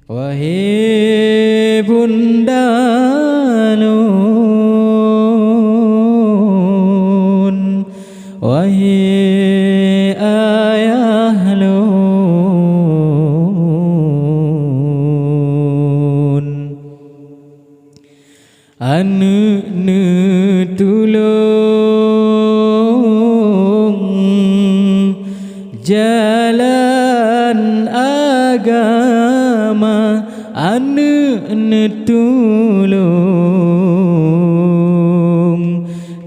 Wahai Bunda Nun, wahai Ayah Nun, anu tulung jalan agama, anu tulung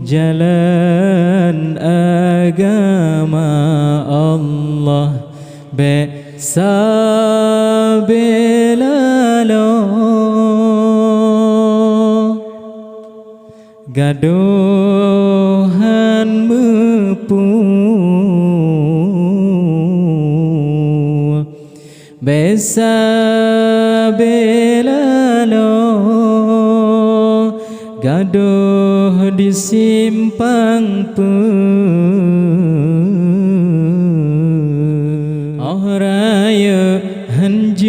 jalan agama Allah besabelalo gadohan mepu besabelalo gadoh di simpang raya hanjut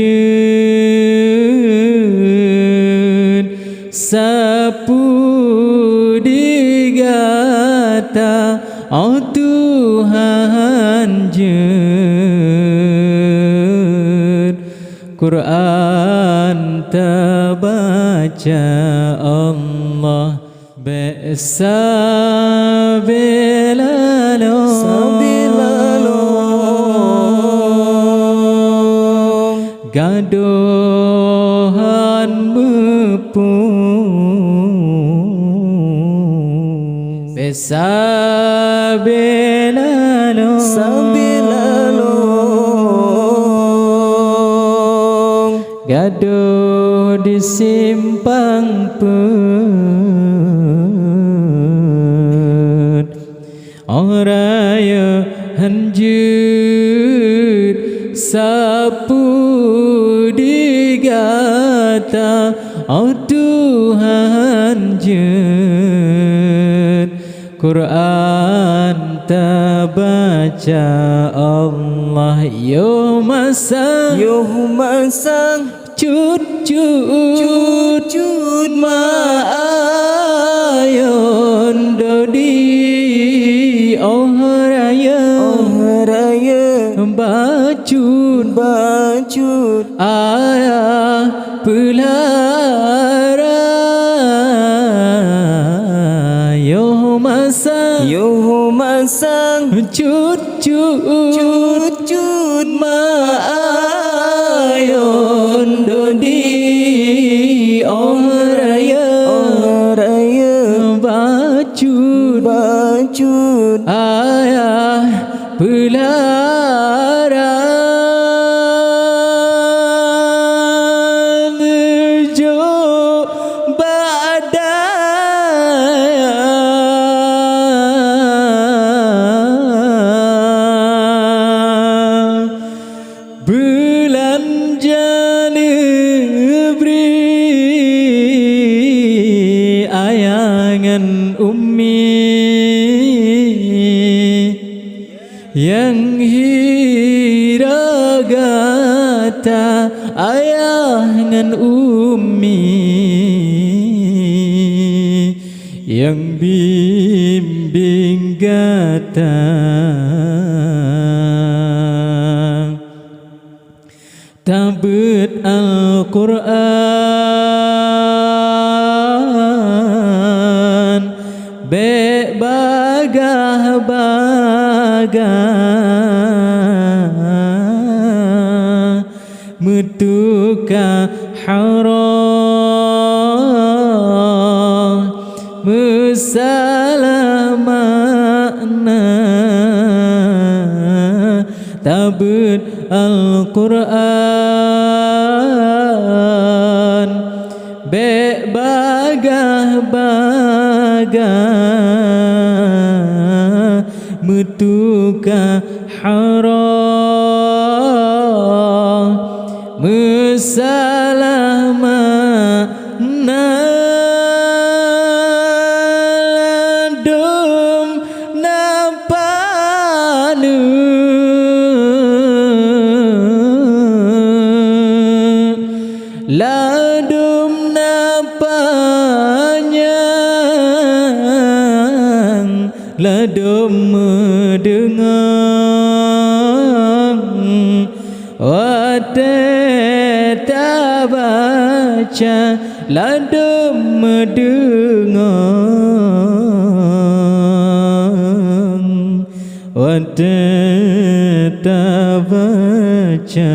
sapu digata Tuhan jut Quran terbaca Allah besabelalo gadohan mepu besabelalo gadoh di simpang raya hanjut sapu digata Tuhan jut Quran terbaca Allah yo masang cut maayon dodi raya bacut ayah pelara yo masang cut maayon dodi raya bacut ayah pelara jo badaya belanja negeri ayangan ummi yang hiragata ayah ngan ummi yang bimbing gata tabut Al-Quran be bagah mutuka haram musalamana tabut Al-Quran be bagah mutuka haram musalamana ladum napanu ladum napanyang ladum mendengar wate tabaca ladum mendengar wate tabaca